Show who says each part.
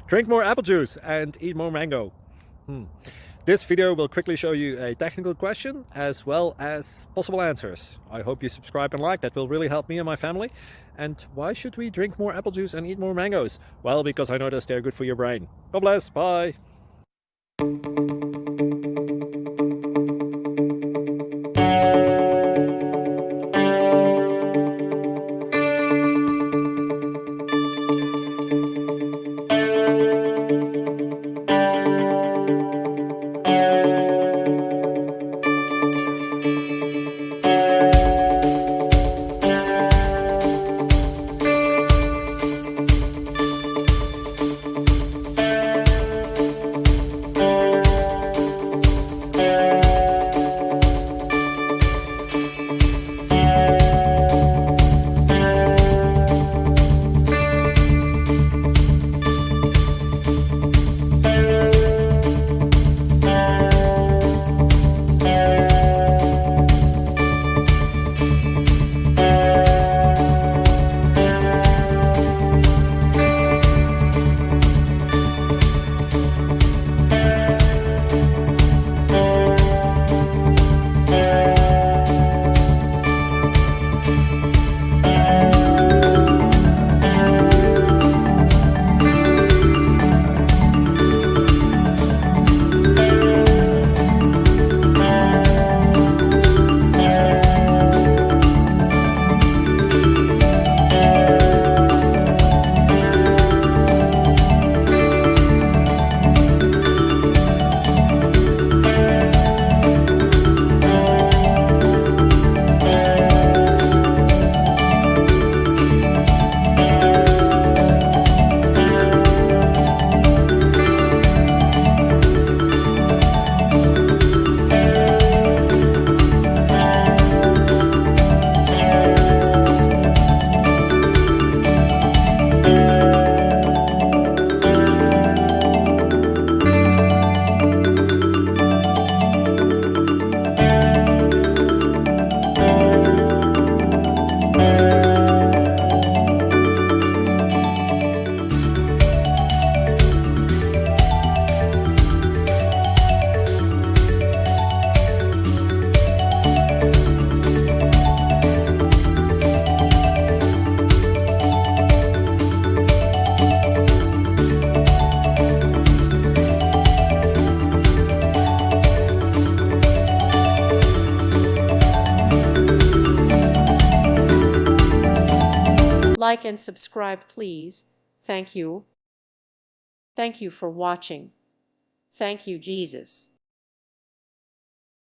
Speaker 1: Drink more apple juice and eat more mango. This video will quickly show you a technical question as well as possible answers. I hope you subscribe and like, that will really help me and my family. And why should we drink more apple juice and eat more mangoes? Well, because I noticed they're good for your brain. God bless, bye.
Speaker 2: Like and subscribe, please. Thank you. Thank you for watching. Thank you, Jesus.